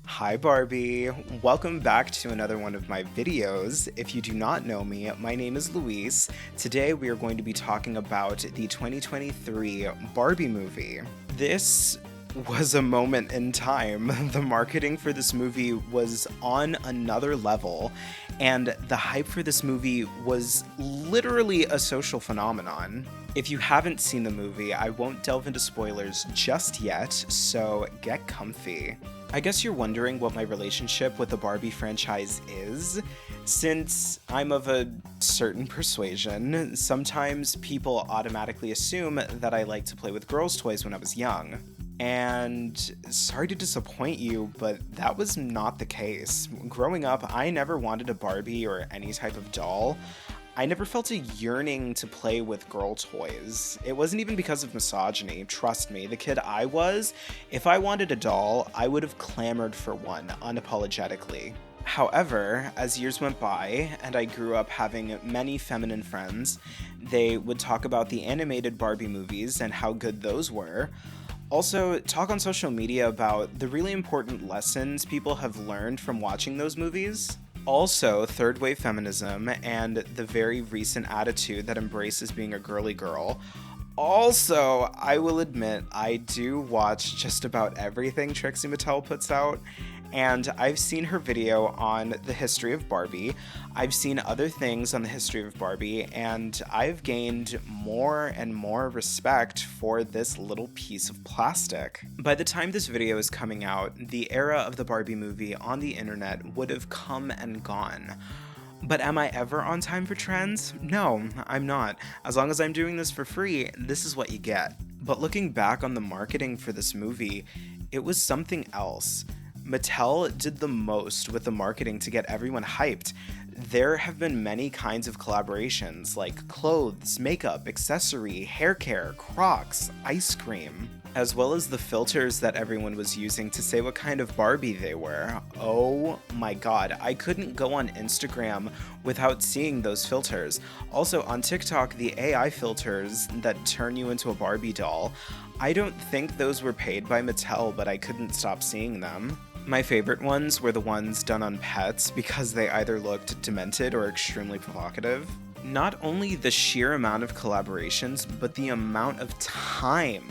Hi Barbie, welcome back to another one of my videos. If you do not know me, my name is Luis. Today we are going to be talking about the 2023 Barbie movie. This was a moment in time. The marketing for this movie was on another level, and the hype for this movie was literally a social phenomenon. If you haven't seen the movie, I won't delve into spoilers just yet, so get comfy. I guess you're wondering what my relationship with the Barbie franchise is. Since I'm of a certain persuasion, sometimes people automatically assume that I like to play with girls' toys when I was young. And sorry to disappoint you, but that was not the case. Growing up, I never wanted a Barbie or any type of doll. I never felt a yearning to play with girl toys. It wasn't even because of misogyny, trust me. The kid I was, if I wanted a doll, I would have clamored for one unapologetically. However, as years went by and I grew up having many feminine friends, they would talk about the animated Barbie movies and how good those were. Also, talk on social media about the really important lessons people have learned from watching those movies. Also, third wave feminism and the very recent attitude that embraces being a girly girl. Also, I will admit, I do watch just about everything Trixie Mattel puts out, and I've seen her video on the history of Barbie. I've seen other things on the history of Barbie, and I've gained more and more respect for this little piece of plastic. By the time this video is coming out, the era of the Barbie movie on the internet would have come and gone. But am I ever on time for trends? No, I'm not. As long as I'm doing this for free, this is what you get. But looking back on the marketing for this movie, it was something else. Mattel did the most with the marketing to get everyone hyped. There have been many kinds of collaborations like clothes, makeup, accessory, hair care, Crocs, ice cream, as well as the filters that everyone was using to say what kind of Barbie they were. Oh my god, I couldn't go on Instagram without seeing those filters. Also on TikTok, the AI filters that turn you into a Barbie doll, I don't think those were paid by Mattel, but I couldn't stop seeing them. My favorite ones were the ones done on pets because they either looked demented or extremely provocative. Not only the sheer amount of collaborations, but the amount of time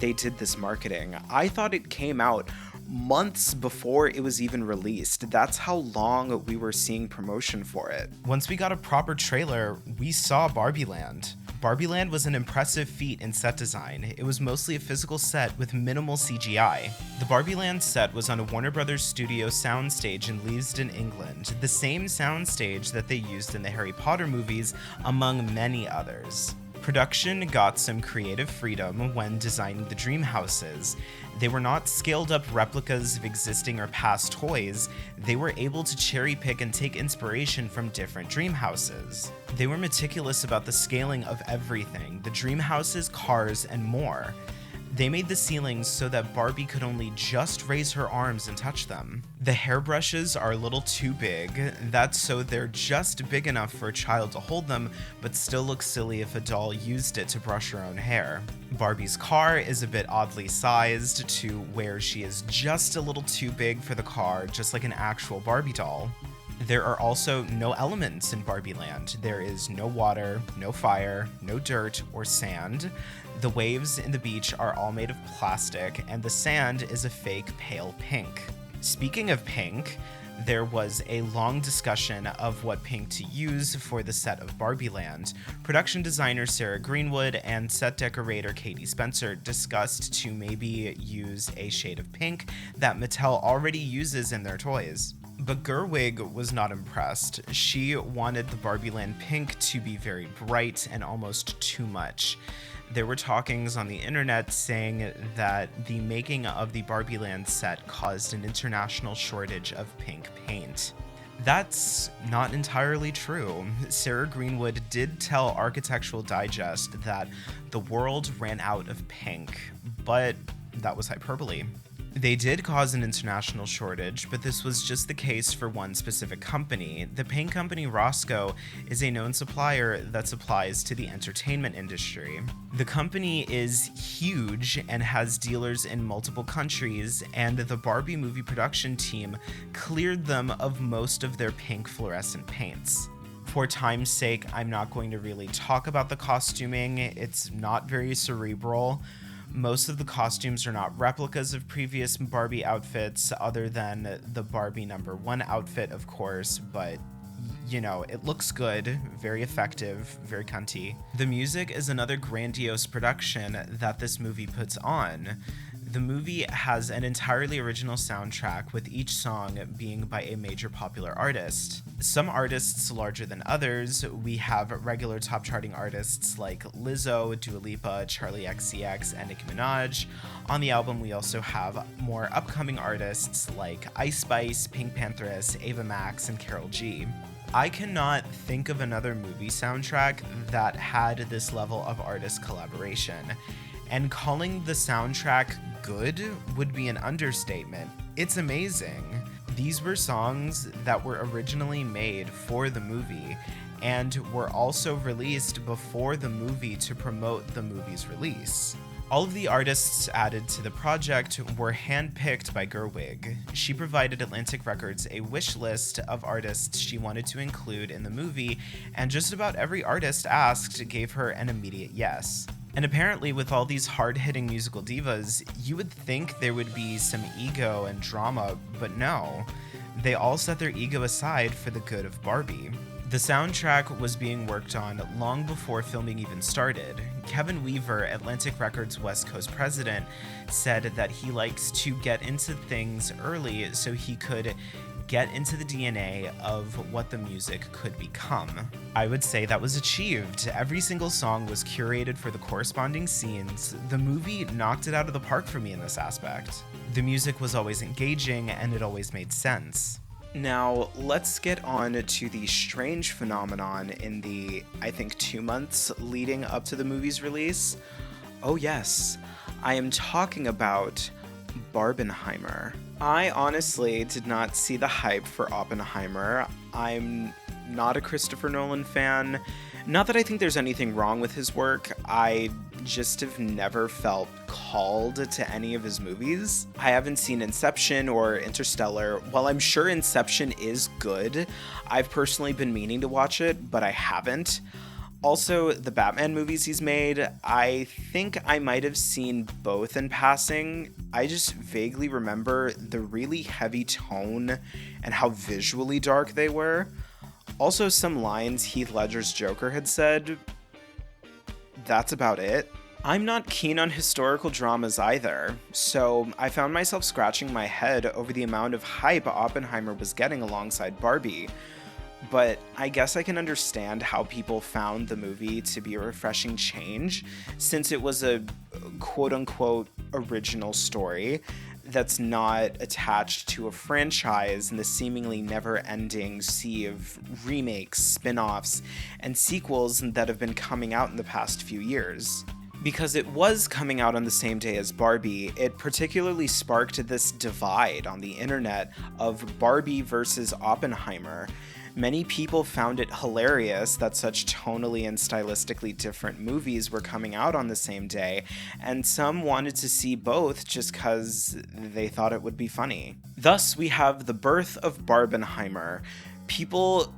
they did this marketing. I thought it came out months before it was even released. That's how long we were seeing promotion for it. Once we got a proper trailer, we saw Barbie Land. Barbie Land was an impressive feat in set design. It was mostly a physical set with minimal CGI. The Barbie Land set was on a Warner Brothers studio soundstage in Leavesden, England, the same soundstage that they used in the Harry Potter movies, among many others. Production got some creative freedom when designing the dream houses. They were not scaled up replicas of existing or past toys. They were able to cherry pick and take inspiration from different dream houses. They were meticulous about the scaling of everything, the dream houses, cars, and more. They made the ceilings so that Barbie could only just raise her arms and touch them. The hairbrushes are a little too big, that's so they're just big enough for a child to hold them, but still look silly if a doll used it to brush her own hair. Barbie's car is a bit oddly sized to where she is just a little too big for the car, just like an actual Barbie doll. There are also no elements in Barbie Land. There is no water, no fire, no dirt or sand. The waves in the beach are all made of plastic, and the sand is a fake pale pink. Speaking of pink, there was a long discussion of what pink to use for the set of Barbie Land. Production designer Sarah Greenwood and set decorator Katie Spencer discussed to maybe use a shade of pink that Mattel already uses in their toys. But Gerwig was not impressed. She wanted the Barbie Land pink to be very bright and almost too much. There were talkings on the internet saying that the making of the Barbie Land set caused an international shortage of pink paint. That's not entirely true. Sarah Greenwood did tell Architectural Digest that the world ran out of pink, but that was hyperbole. They did cause an international shortage, but this was just the case for one specific company. The paint company Roscoe is a known supplier that supplies to the entertainment industry. The company is huge and has dealers in multiple countries, and the Barbie movie production team cleared them of most of their pink fluorescent paints. For time's sake, I'm not going to really talk about the costuming. It's not very cerebral. Most of the costumes are not replicas of previous Barbie outfits, other than the Barbie #1 outfit, of course, but you know, it looks good, very effective, very cunty. The music is another grandiose production that this movie puts on. The movie has an entirely original soundtrack, with each song being by a major popular artist. Some artists larger than others. We have regular top charting artists like Lizzo, Dua Lipa, Charli XCX, and Nicki Minaj. On the album, we also have more upcoming artists like Ice Spice, Pink Pantheress, Ava Max, and Karol G. I cannot think of another movie soundtrack that had this level of artist collaboration. And calling the soundtrack good would be an understatement. It's amazing. These were songs that were originally made for the movie and were also released before the movie to promote the movie's release. All of the artists added to the project were handpicked by Gerwig. She provided Atlantic Records a wish list of artists she wanted to include in the movie, and just about every artist asked gave her an immediate yes. And apparently, with all these hard-hitting musical divas, you would think there would be some ego and drama, but no. They all set their ego aside for the good of Barbie. The soundtrack was being worked on long before filming even started. Kevin Weaver, Atlantic Records West Coast president, said that he likes to get into things early so he could get into the DNA of what the music could become. I would say that was achieved. Every single song was curated for the corresponding scenes. The movie knocked it out of the park for me in this aspect. The music was always engaging, and it always made sense. Now, let's get on to the strange phenomenon in the, I think, 2 months leading up to the movie's release. Oh yes, I am talking about Barbenheimer. I honestly did not see the hype for Oppenheimer. I'm not a Christopher Nolan fan. Not that I think there's anything wrong with his work, I just have never felt called to any of his movies. I haven't seen Inception or Interstellar. While I'm sure Inception is good, I've personally been meaning to watch it, but I haven't. Also, the Batman movies he's made, I think I might have seen both in passing. I just vaguely remember the really heavy tone and how visually dark they were. Also, some lines Heath Ledger's Joker had said. That's about it. I'm not keen on historical dramas either, so I found myself scratching my head over the amount of hype Oppenheimer was getting alongside Barbie. But I guess I can understand how people found the movie to be a refreshing change, since it was a quote-unquote original story that's not attached to a franchise in the seemingly never-ending sea of remakes, spin-offs, and sequels that have been coming out in the past few years. Because it was coming out on the same day as Barbie, it particularly sparked this divide on the internet of Barbie versus Oppenheimer. Many people found it hilarious that such tonally and stylistically different movies were coming out on the same day, and some wanted to see both just because they thought it would be funny. Thus, we have the birth of Barbenheimer. People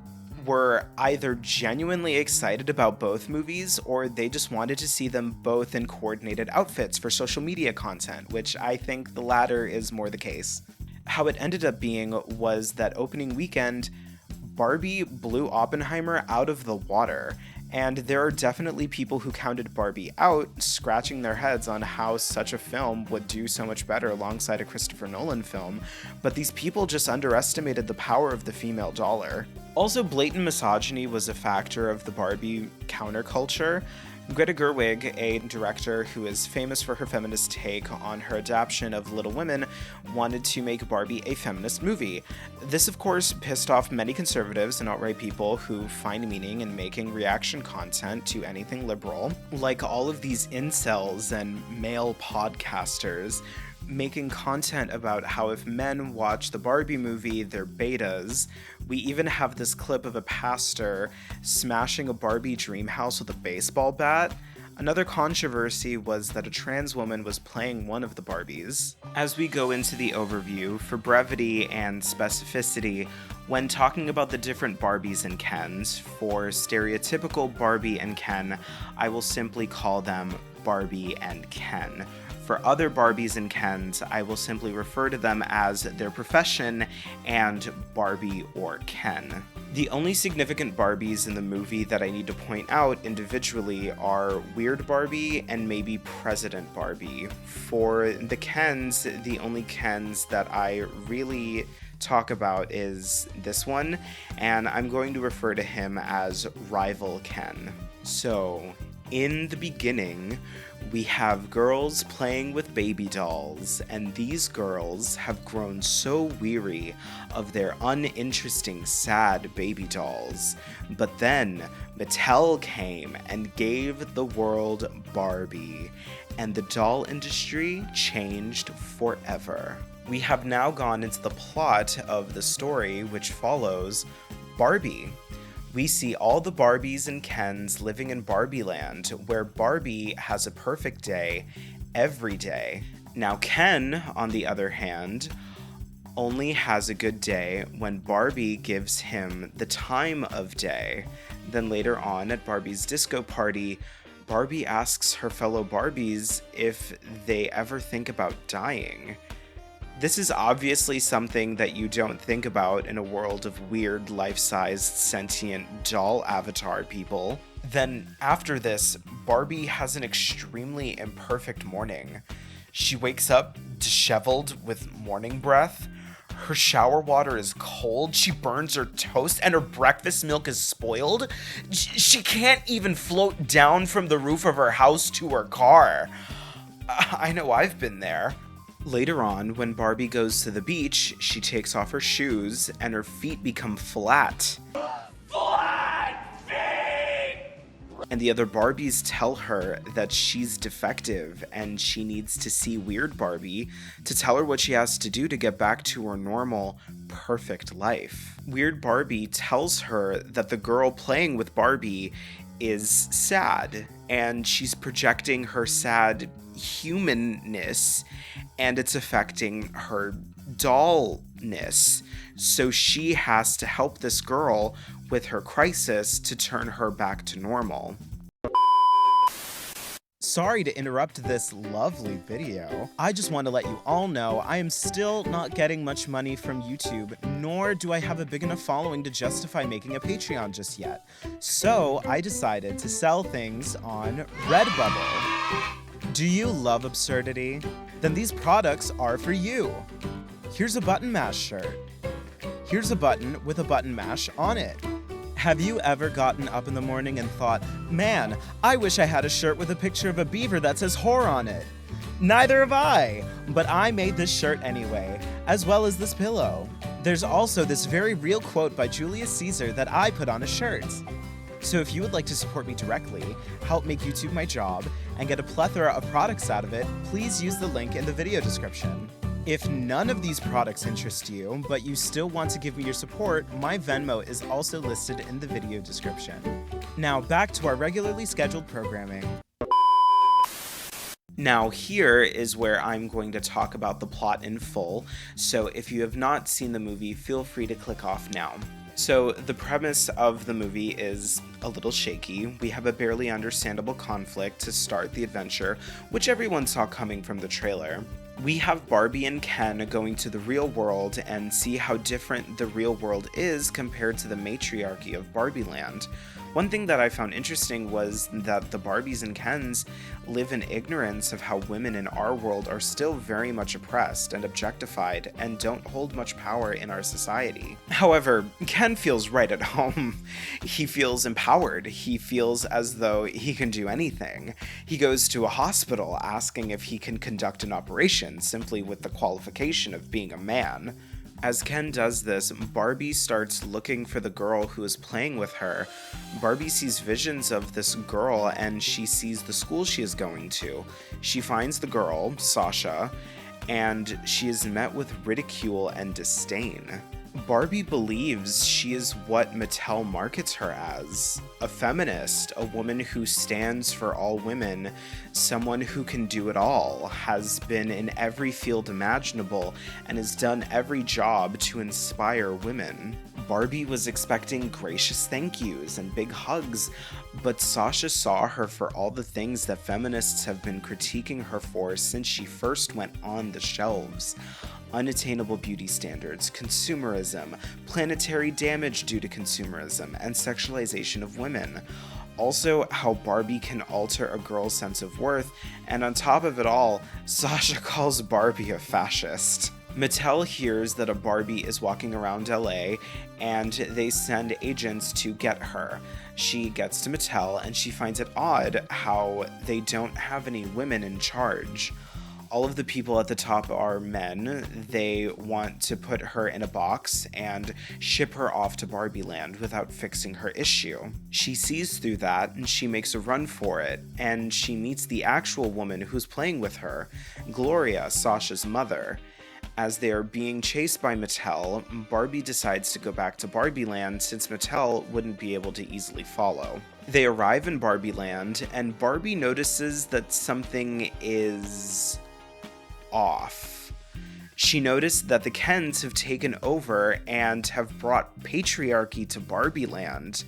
were either genuinely excited about both movies, or they just wanted to see them both in coordinated outfits for social media content, which I think the latter is more the case. How it ended up being was that opening weekend, Barbie blew Oppenheimer out of the water, and there are definitely people who counted Barbie out, scratching their heads on how such a film would do so much better alongside a Christopher Nolan film, but these people just underestimated the power of the female dollar. Also, blatant misogyny was a factor of the Barbie counterculture. Greta Gerwig, a director who is famous for her feminist take on her adaptation of Little Women, wanted to make Barbie a feminist movie. This, of course, pissed off many conservatives and outright people who find meaning in making reaction content to anything liberal. Like all of these incels and male podcasters, making content about how if men watch the Barbie movie, they're betas. We even have this clip of a pastor smashing a Barbie dream house with a baseball bat. Another controversy was that a trans woman was playing one of the Barbies. As we go into the overview, for brevity and specificity, when talking about the different Barbies and Kens, for stereotypical Barbie and Ken, I will simply call them Barbie and Ken. For other Barbies and Kens, I will simply refer to them as their profession and Barbie or Ken. The only significant Barbies in the movie that I need to point out individually are Weird Barbie and maybe President Barbie. For the Kens, the only Kens that I really talk about is this one, and I'm going to refer to him as Rival Ken. So, in the beginning, we have girls playing with baby dolls, and these girls have grown so weary of their uninteresting, sad baby dolls. But then Mattel came and gave the world Barbie, and the doll industry changed forever. We have now gone into the plot of the story, which follows Barbie. We see all the Barbies and Kens living in Barbie Land, where Barbie has a perfect day every day. Now Ken, on the other hand, only has a good day when Barbie gives him the time of day. Then later on at Barbie's disco party, Barbie asks her fellow Barbies if they ever think about dying. This is obviously something that you don't think about in a world of weird, life-sized, sentient doll avatar people. Then, after this, Barbie has an extremely imperfect morning. She wakes up disheveled with morning breath. Her shower water is cold, she burns her toast, and her breakfast milk is spoiled. She can't even float down from the roof of her house to her car. I know I've been there. Later on, when Barbie goes to the beach, she takes off her shoes and her feet become flat. Flat feet! And the other Barbies tell her that she's defective and she needs to see Weird Barbie to tell her what she has to do to get back to her normal, perfect life. Weird Barbie tells her that the girl playing with Barbie is sad, and she's projecting her sad humanness, and it's affecting her dollness. So she has to help this girl with her crisis to turn her back to normal. Sorry to interrupt this lovely video. I just want to let you all know I am still not getting much money from YouTube, nor do I have a big enough following to justify making a Patreon just yet. So I decided to sell things on Redbubble. Do you love absurdity? Then these products are for you. Here's a button mash shirt. Here's a button with a button mash on it. Have you ever gotten up in the morning and thought, man, I wish I had a shirt with a picture of a beaver that says whore on it? Neither have I, but I made this shirt anyway, as well as this pillow. There's also this very real quote by Julius Caesar that I put on a shirt. So if you would like to support me directly, help make YouTube my job, and get a plethora of products out of it, please use the link in the video description. If none of these products interest you, but you still want to give me your support, my Venmo is also listed in the video description. Now back to our regularly scheduled programming. Now here is where I'm going to talk about the plot in full, so if you have not seen the movie, feel free to click off now. So the premise of the movie is a little shaky. We have a barely understandable conflict to start the adventure, which everyone saw coming from the trailer. We have Barbie and Ken going to the real world and see how different the real world is compared to the matriarchy of Barbie Land. One thing that I found interesting was that the Barbies and Kens live in ignorance of how women in our world are still very much oppressed and objectified and don't hold much power in our society. However, Ken feels right at home. He feels empowered. He feels as though he can do anything. He goes to a hospital asking if he can conduct an operation simply with the qualification of being a man. As Ken does this, Barbie starts looking for the girl who is playing with her. Barbie sees visions of this girl and she sees the school she is going to. She finds the girl, Sasha, and she is met with ridicule and disdain. Barbie believes she is what Mattel markets her as, a feminist, a woman who stands for all women, someone who can do it all, has been in every field imaginable, and has done every job to inspire women. Barbie was expecting gracious thank yous and big hugs, but Sasha saw her for all the things that feminists have been critiquing her for since she first went on the shelves. Unattainable beauty standards, consumerism, planetary damage due to consumerism, and sexualization of women. Also, how Barbie can alter a girl's sense of worth, and on top of it all, Sasha calls Barbie a fascist. Mattel hears that a Barbie is walking around LA, and they send agents to get her. She gets to Mattel, and she finds it odd how they don't have any women in charge. All of the people at the top are men. They want to put her in a box and ship her off to Barbie Land without fixing her issue. She sees through that and she makes a run for it, and she meets the actual woman who's playing with her, Gloria, Sasha's mother. As they are being chased by Mattel, Barbie decides to go back to Barbie Land since Mattel wouldn't be able to easily follow. They arrive in Barbie Land, and Barbie notices that something is off. She noticed that the Kens have taken over and have brought patriarchy to Barbie Land,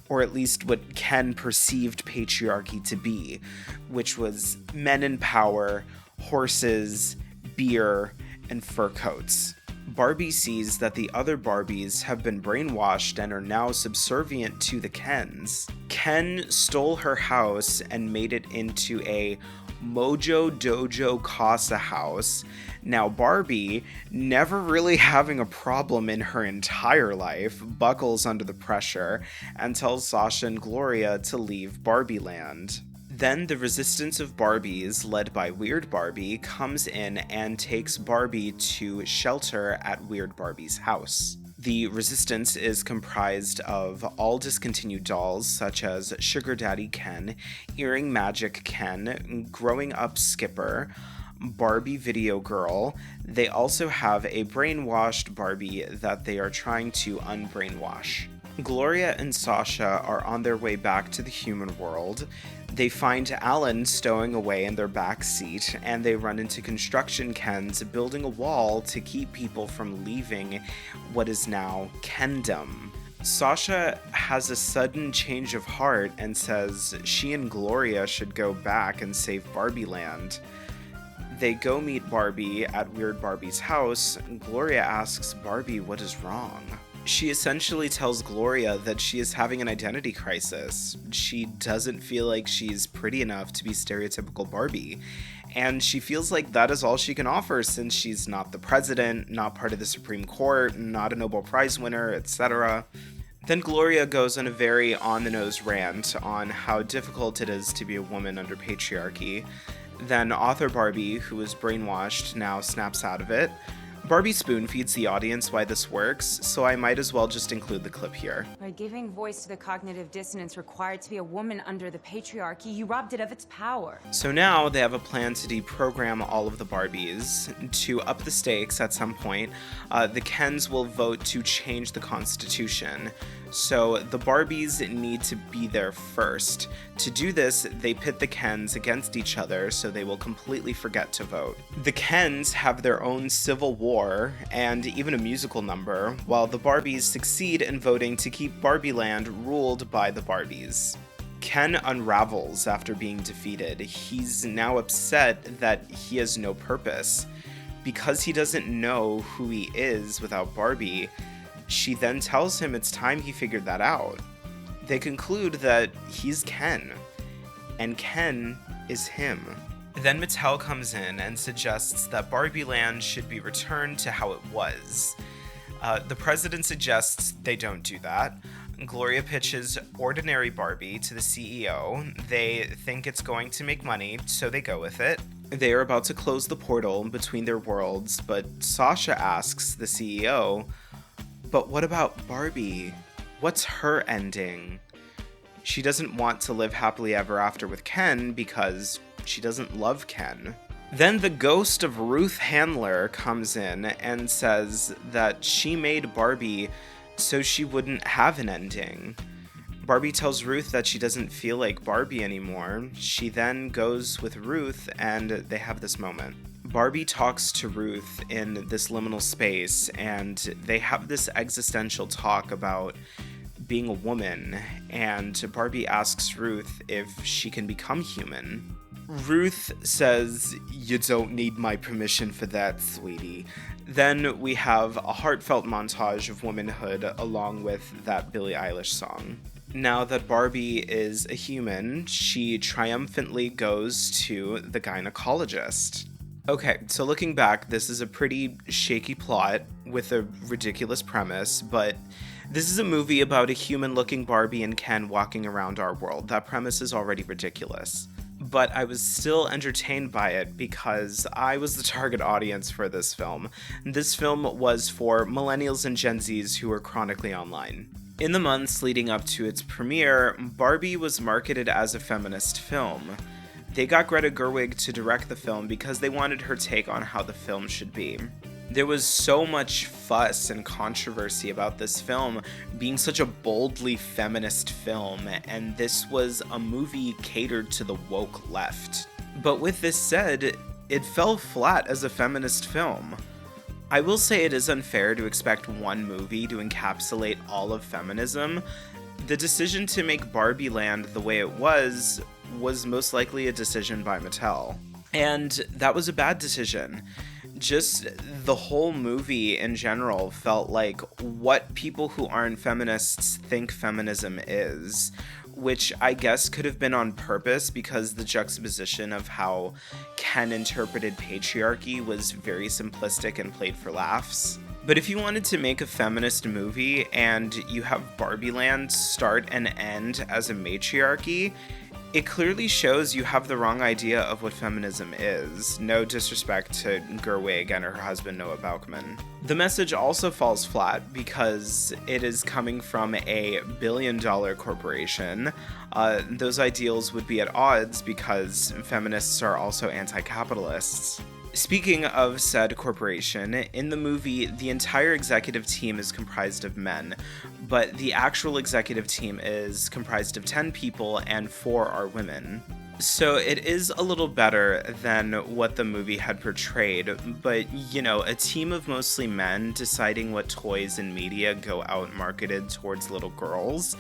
or at least what Ken perceived patriarchy to be, which was men in power, horses, beer, and fur coats. Barbie sees that the other Barbies have been brainwashed and are now subservient to the Kens. Ken stole her house and made it into a Mojo Dojo Casa house. Now Barbie, never really having a problem in her entire life, buckles under the pressure and tells Sasha and Gloria to leave Barbie Land. Then the resistance of Barbies, led by Weird Barbie, comes in and takes Barbie to shelter at Weird Barbie's house. The resistance is comprised of all discontinued dolls such as Sugar Daddy Ken, Earring Magic Ken, Growing Up Skipper, Barbie Video Girl. They also have a brainwashed Barbie that they are trying to unbrainwash. Gloria and Sasha are on their way back to the human world. They find Alan stowing away in their back seat, and they run into construction Kens building a wall to keep people from leaving what is now Kendom. Sasha has a sudden change of heart and says she and Gloria should go back and save Barbie Land. They go meet Barbie at Weird Barbie's house. Gloria asks Barbie what is wrong. She essentially tells Gloria that she is having an identity crisis. She doesn't feel like she's pretty enough to be stereotypical Barbie, and she feels like that is all she can offer since she's not the president, not part of the Supreme Court, not a Nobel Prize winner, etc. Then Gloria goes on a very on-the-nose rant on how difficult it is to be a woman under patriarchy. Then author Barbie, who was brainwashed, now snaps out of it. Barbie spoon feeds the audience why this works, so I might as well just include the clip here. By giving voice to the cognitive dissonance required to be a woman under the patriarchy, you robbed it of its power. So now they have a plan to deprogram all of the Barbies. To up the stakes at some point, the Kens will vote to change the Constitution. So the Barbies need to be there first. To do this, they pit the Kens against each other so they will completely forget to vote. The Kens have their own civil war and even a musical number, while the Barbies succeed in voting to keep Barbie Land ruled by the Barbies. Ken unravels after being defeated. He's now upset that he has no purpose. Because he doesn't know who he is without Barbie, she then tells him it's time he figured that out. They conclude that he's Ken, and Ken is him. Then Mattel comes in and suggests that Barbie Land should be returned to how it was. The president suggests they don't do that. Gloria pitches Ordinary Barbie to the CEO. They think it's going to make money, so they go with it. They are about to close the portal between their worlds, but Sasha asks the CEO, "But what about Barbie? What's her ending?" She doesn't want to live happily ever after with Ken because she doesn't love Ken. Then the ghost of Ruth Handler comes in and says that she made Barbie so she wouldn't have an ending. Barbie tells Ruth that she doesn't feel like Barbie anymore. She then goes with Ruth and they have this moment. Barbie talks to Ruth in this liminal space and they have this existential talk about being a woman, and Barbie asks Ruth if she can become human. Ruth says, "You don't need my permission for that, sweetie." Then we have a heartfelt montage of womanhood along with that Billie Eilish song. Now that Barbie is a human, she triumphantly goes to the gynecologist. Okay, so looking back, this is a pretty shaky plot with a ridiculous premise, but this is a movie about a human-looking Barbie and Ken walking around our world. That premise is already ridiculous. But I was still entertained by it because I was the target audience for this film. This film was for millennials and Gen Zs who are chronically online. In the months leading up to its premiere, Barbie was marketed as a feminist film. They got Greta Gerwig to direct the film because they wanted her take on how the film should be. There was so much fuss and controversy about this film being such a boldly feminist film, and this was a movie catered to the woke left. But with this said, it fell flat as a feminist film. I will say it is unfair to expect one movie to encapsulate all of feminism. The decision to make Barbie Land the way it was most likely a decision by Mattel. And that was a bad decision. Just the whole movie in general felt like what people who aren't feminists think feminism is, which I guess could have been on purpose because the juxtaposition of how Ken interpreted patriarchy was very simplistic and played for laughs. But if you wanted to make a feminist movie and you have Barbie Land start and end as a matriarchy, it clearly shows you have the wrong idea of what feminism is. No disrespect to Gerwig and her husband Noah Baumbach. The message also falls flat because it is coming from a billion-dollar corporation. Those ideals would be at odds because feminists are also anti-capitalists. Speaking of said corporation, in the movie, the entire executive team is comprised of men, but the actual executive team is comprised of 10 people and 4 are women. So it is a little better than what the movie had portrayed, but you know, a team of mostly men deciding what toys and media go out marketed towards little girls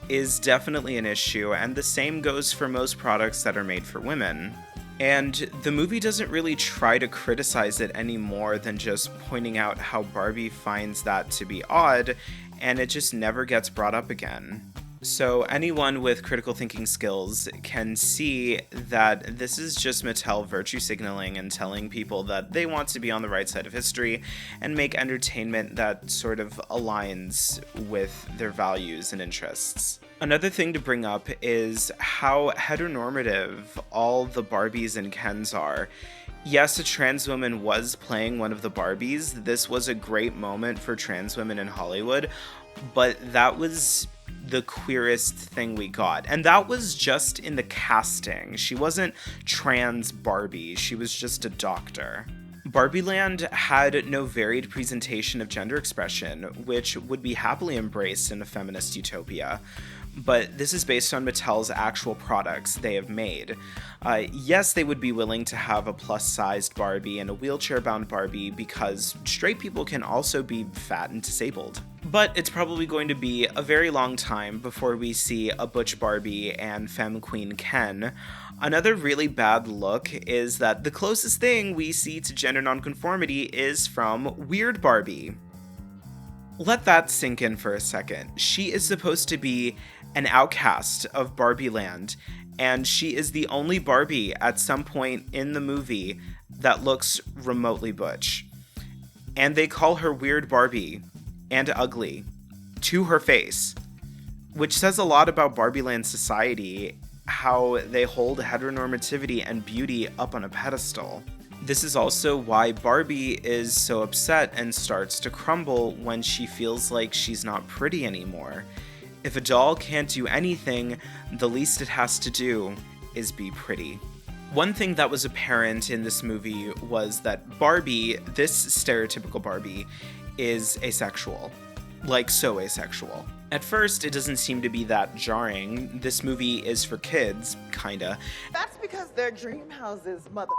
is definitely an issue, and the same goes for most products that are made for women. And the movie doesn't really try to criticize it any more than just pointing out how Barbie finds that to be odd, and it just never gets brought up again. So anyone with critical thinking skills can see that this is just Mattel virtue signaling and telling people that they want to be on the right side of history and make entertainment that sort of aligns with their values and interests. Another thing to bring up is how heteronormative all the Barbies and Kens are. Yes, a trans woman was playing one of the Barbies. This was a great moment for trans women in Hollywood, but that was the queerest thing we got. And that was just in the casting. She wasn't trans Barbie, she was just a doctor. Barbie Land had no varied presentation of gender expression, which would be happily embraced in a feminist utopia. But this is based on Mattel's actual products they have made. Yes, they would be willing to have a plus-sized Barbie and a wheelchair-bound Barbie because straight people can also be fat and disabled. But it's probably going to be a very long time before we see a butch Barbie and femme queen Ken. Another really bad look is that the closest thing we see to gender nonconformity is from Weird Barbie. Let that sink in for a second. She is supposed to be an outcast of Barbie Land, and she is the only Barbie at some point in the movie that looks remotely butch. And they call her Weird Barbie and ugly to her face, which says a lot about Barbie Land society, how they hold heteronormativity and beauty up on a pedestal. This is also why Barbie is so upset and starts to crumble when she feels like she's not pretty anymore. If a doll can't do anything, the least it has to do is be pretty. One thing that was apparent in this movie was that Barbie, this stereotypical Barbie, is asexual. Like, so asexual. At first, it doesn't seem to be that jarring. This movie is for kids, kinda. That's because they're dream houses, mother.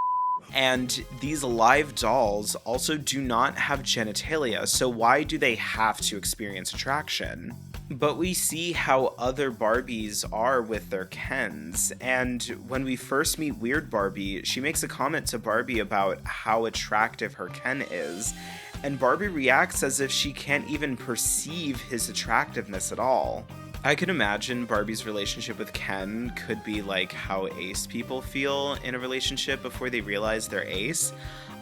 And these live dolls also do not have genitalia, so why do they have to experience attraction? But we see how other Barbies are with their Kens, and when we first meet Weird Barbie, she makes a comment to Barbie about how attractive her Ken is, and Barbie reacts as if she can't even perceive his attractiveness at all. I can imagine Barbie's relationship with Ken could be like how ace people feel in a relationship before they realize they're ace.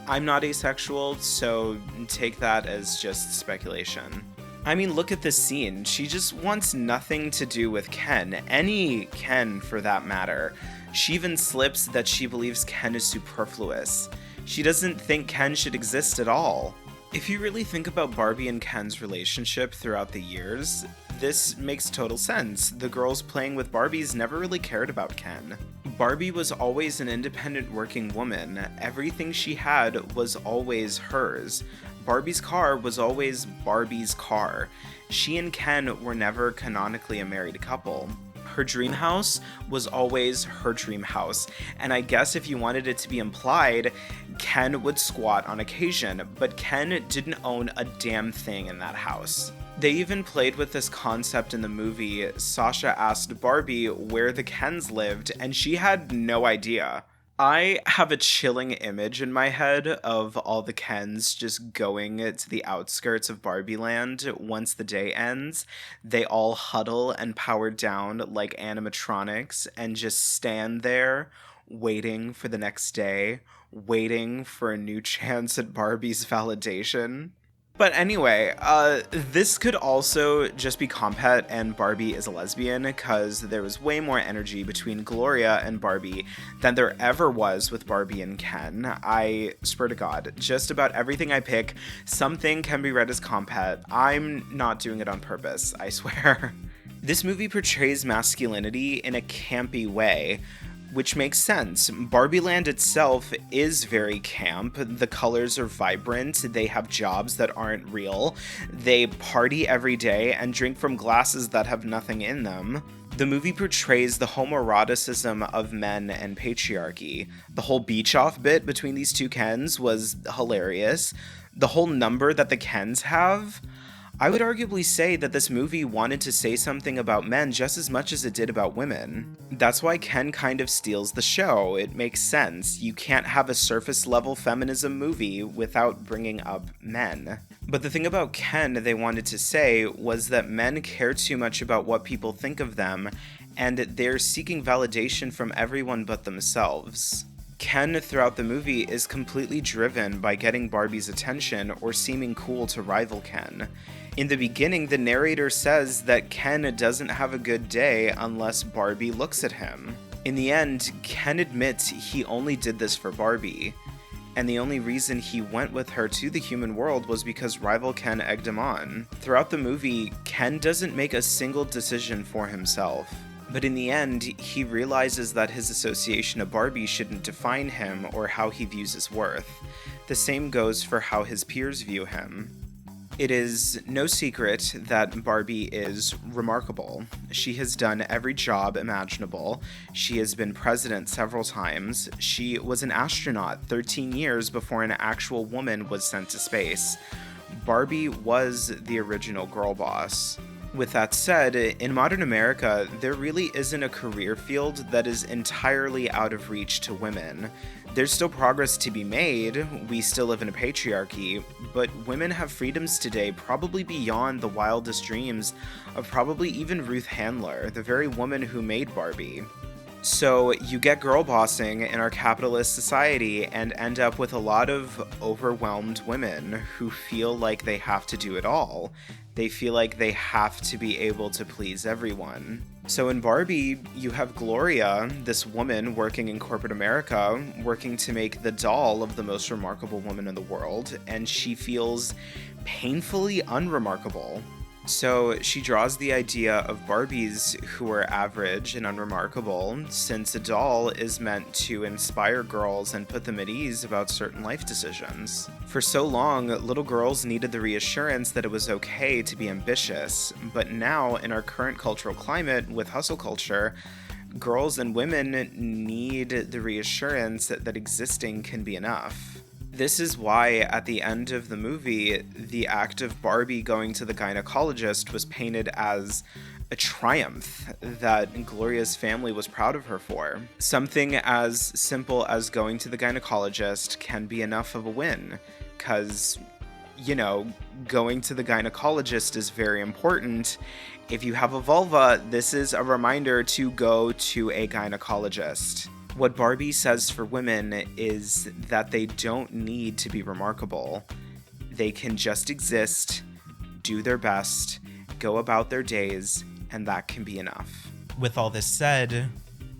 I'm not asexual, so take that as just speculation. I mean, look at this scene. She just wants nothing to do with Ken. Any Ken, for that matter. She even slips that she believes Ken is superfluous. She doesn't think Ken should exist at all. If you really think about Barbie and Ken's relationship throughout the years, this makes total sense. The girls playing with Barbies never really cared about Ken. Barbie was always an independent working woman. Everything she had was always hers. Barbie's car was always Barbie's car. She and Ken were never canonically a married couple. Her dream house was always her dream house, and I guess if you wanted it to be implied, Ken would squat on occasion, but Ken didn't own a damn thing in that house. They even played with this concept in the movie. Sasha asked Barbie where the Kens lived, and she had no idea. I have a chilling image in my head of all the Kens just going to the outskirts of Barbie Land once the day ends. They all huddle and power down like animatronics and just stand there waiting for the next day, waiting for a new chance at Barbie's validation. But anyway, this could also just be Compet and Barbie is a lesbian, because there was way more energy between Gloria and Barbie than there ever was with Barbie and Ken. I swear to God, just about everything I pick, something can be read as Compet. I'm not doing it on purpose, I swear. This movie portrays masculinity in a campy way, which makes sense. Barbie Land itself is very camp. The colors are vibrant, they have jobs that aren't real, they party every day and drink from glasses that have nothing in them. The movie portrays the homoeroticism of men and patriarchy. The whole beach off bit between these two Kens was hilarious. The whole number that the Kens have, I would arguably say that this movie wanted to say something about men just as much as it did about women. That's why Ken kind of steals the show. It makes sense. You can't have a surface level feminism movie without bringing up men. But the thing about Ken they wanted to say was that men care too much about what people think of them, and they're seeking validation from everyone but themselves. Ken throughout the movie is completely driven by getting Barbie's attention or seeming cool to rival Ken. In the beginning, the narrator says that Ken doesn't have a good day unless Barbie looks at him. In the end, Ken admits he only did this for Barbie, and the only reason he went with her to the human world was because rival Ken egged him on. Throughout the movie, Ken doesn't make a single decision for himself. But in the end, he realizes that his association of Barbie shouldn't define him or how he views his worth. The same goes for how his peers view him. It is no secret that Barbie is remarkable. She has done every job imaginable. She has been president several times. She was an astronaut 13 years before an actual woman was sent to space. Barbie was the original girl boss. With that said, in modern America, there really isn't a career field that is entirely out of reach to women. There's still progress to be made, we still live in a patriarchy, but women have freedoms today probably beyond the wildest dreams of probably even Ruth Handler, the very woman who made Barbie. So you get girl bossing in our capitalist society and end up with a lot of overwhelmed women who feel like they have to do it all. They feel like they have to be able to please everyone. So in Barbie, you have Gloria, this woman working in corporate America, working to make the doll of the most remarkable woman in the world, and she feels painfully unremarkable. So she draws the idea of Barbies who are average and unremarkable, since a doll is meant to inspire girls and put them at ease about certain life decisions. For so long, little girls needed the reassurance that it was okay to be ambitious, but now, in our current cultural climate with hustle culture, girls and women need the reassurance that existing can be enough. This is why, at the end of the movie, the act of Barbie going to the gynecologist was painted as a triumph that Gloria's family was proud of her for. Something as simple as going to the gynecologist can be enough of a win, because, you know, going to the gynecologist is very important. If you have a vulva, this is a reminder to go to a gynecologist. What Barbie says for women is that they don't need to be remarkable. They can just exist, do their best, go about their days, and that can be enough. With all this said,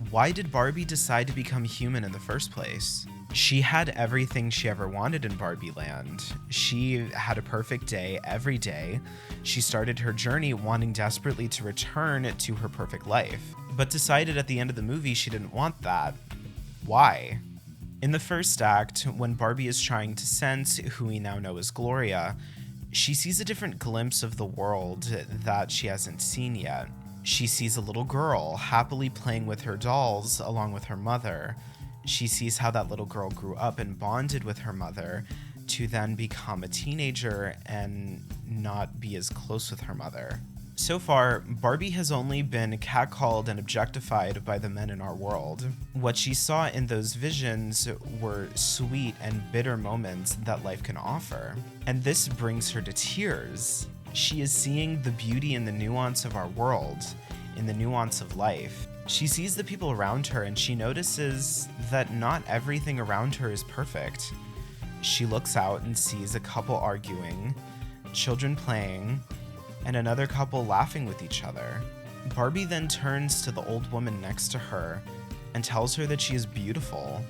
why did Barbie decide to become human in the first place? She had everything she ever wanted in Barbie Land. She had a perfect day every day. She started her journey wanting desperately to return to her perfect life, but decided at the end of the movie she didn't want that. Why? In the first act, when Barbie is trying to sense who we now know as Gloria, she sees a different glimpse of the world that she hasn't seen yet. She sees a little girl happily playing with her dolls along with her mother. She sees how that little girl grew up and bonded with her mother to then become a teenager and not be as close with her mother. So far, Barbie has only been catcalled and objectified by the men in our world. What she saw in those visions were sweet and bitter moments that life can offer. And this brings her to tears. She is seeing the beauty in the nuance of our world, in the nuance of life. She sees the people around her and she notices that not everything around her is perfect. She looks out and sees a couple arguing, children playing, and another couple laughing with each other. Barbie then turns to the old woman next to her and tells her that she is beautiful.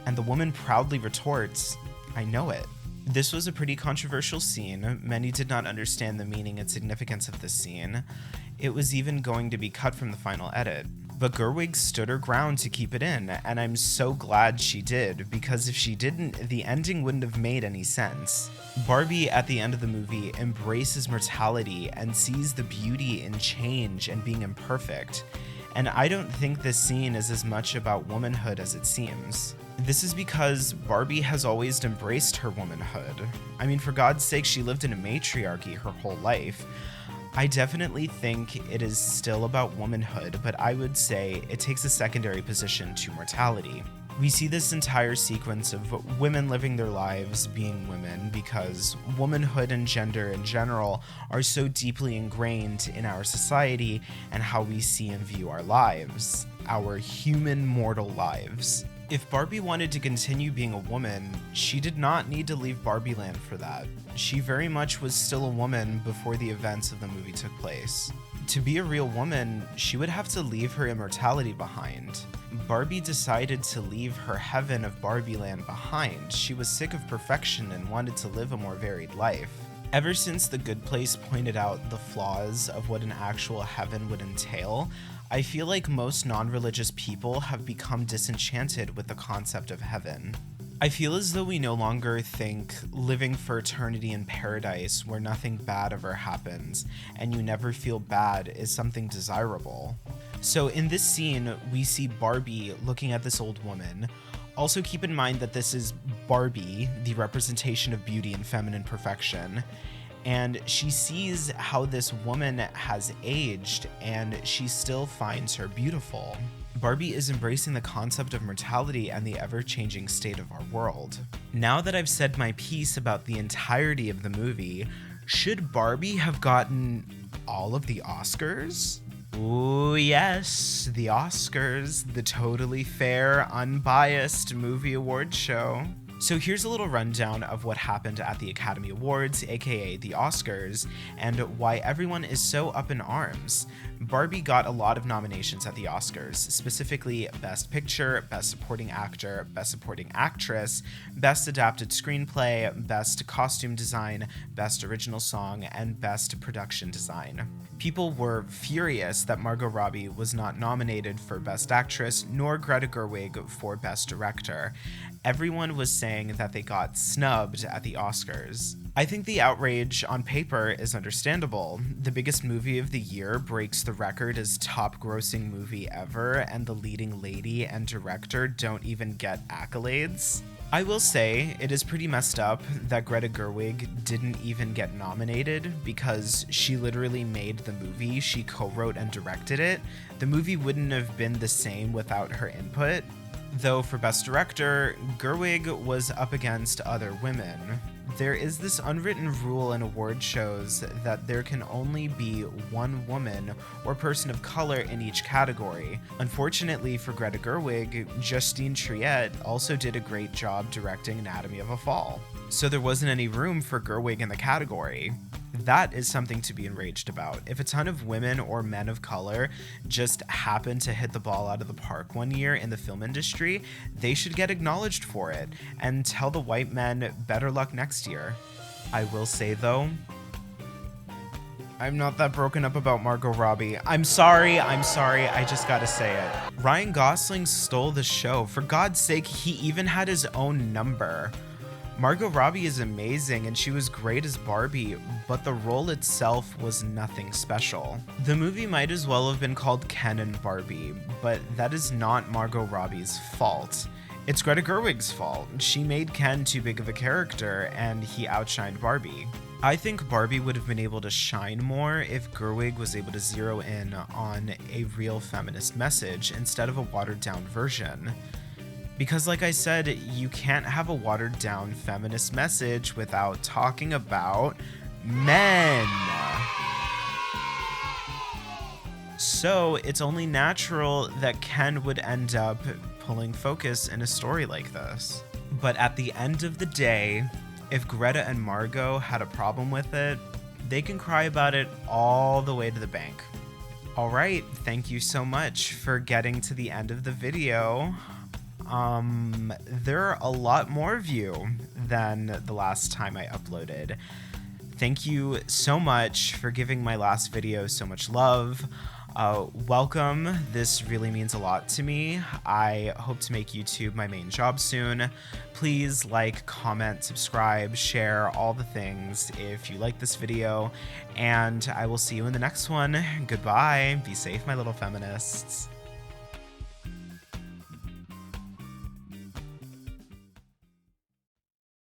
And the woman proudly retorts, "I know it." This was a pretty controversial scene. Many did not understand the meaning and significance of this scene. It was even going to be cut from the final edit. But Gerwig stood her ground to keep it in, and I'm so glad she did, because if she didn't, the ending wouldn't have made any sense. Barbie, at the end of the movie, embraces mortality and sees the beauty in change and being imperfect. And I don't think this scene is as much about womanhood as it seems. This is because Barbie has always embraced her womanhood. I mean, for God's sake, she lived in a matriarchy her whole life. I definitely think it is still about womanhood, but I would say it takes a secondary position to mortality. We see this entire sequence of women living their lives being women because womanhood and gender in general are so deeply ingrained in our society and how we see and view our lives, our human mortal lives. If Barbie wanted to continue being a woman, she did not need to leave Barbie Land for that. She very much was still a woman before the events of the movie took place. To be a real woman, she would have to leave her immortality behind. Barbie decided to leave her heaven of Barbie Land behind. She was sick of perfection and wanted to live a more varied life. Ever since The Good Place pointed out the flaws of what an actual heaven would entail, I feel like most non-religious people have become disenchanted with the concept of heaven. I feel as though we no longer think living for eternity in paradise where nothing bad ever happens and you never feel bad is something desirable. So in this scene, we see Barbie looking at this old woman. Also keep in mind that this is Barbie, the representation of beauty and feminine perfection. And she sees how this woman has aged and she still finds her beautiful. Barbie is embracing the concept of mortality and the ever-changing state of our world. Now that I've said my piece about the entirety of the movie, should Barbie have gotten all of the Oscars? Ooh, yes, the Oscars, the totally fair, unbiased movie award show. So here's a little rundown of what happened at the Academy Awards, aka the Oscars, and why everyone is so up in arms. Barbie got a lot of nominations at the Oscars, specifically Best Picture, Best Supporting Actor, Best Supporting Actress, Best Adapted Screenplay, Best Costume Design, Best Original Song, and Best Production Design. People were furious that Margot Robbie was not nominated for Best Actress, nor Greta Gerwig for Best Director. Everyone was saying that they got snubbed at the Oscars. I think the outrage on paper is understandable. The biggest movie of the year breaks the record as top grossing movie ever, and the leading lady and director don't even get accolades. I will say it is pretty messed up that Greta Gerwig didn't even get nominated because she literally made the movie, she co-wrote and directed it. The movie wouldn't have been the same without her input. Though for Best Director, Gerwig was up against other women. There is this unwritten rule in award shows that there can only be one woman or person of color in each category. Unfortunately for Greta Gerwig, Justine Triet also did a great job directing Anatomy of a Fall. So there wasn't any room for Gerwig in the category. That is something to be enraged about. If a ton of women or men of color just happen to hit the ball out of the park one year in the film industry, they should get acknowledged for it and tell the white men better luck next year. I will say though, I'm not that broken up about Margot Robbie. I'm sorry, I just gotta say it. Ryan Gosling stole the show. For God's sake, he even had his own number. Margot Robbie is amazing and she was great as Barbie, but the role itself was nothing special. The movie might as well have been called Ken and Barbie, but that is not Margot Robbie's fault. It's Greta Gerwig's fault. She made Ken too big of a character and he outshined Barbie. I think Barbie would have been able to shine more if Gerwig was able to zero in on a real feminist message instead of a watered down version. Because like I said, you can't have a watered down feminist message without talking about men. So it's only natural that Ken would end up pulling focus in a story like this. But at the end of the day, if Greta and Margot had a problem with it, they can cry about it all the way to the bank. All right, thank you so much for getting to the end of the video. There are a lot more of you than the last time I uploaded. Thank you so much for giving my last video so much love. Welcome. This really means a lot to me. I hope to make YouTube my main job soon. Please like, comment, subscribe, share, all the things if you like this video, and I will see you in the next one. Goodbye. Be safe, my little feminists.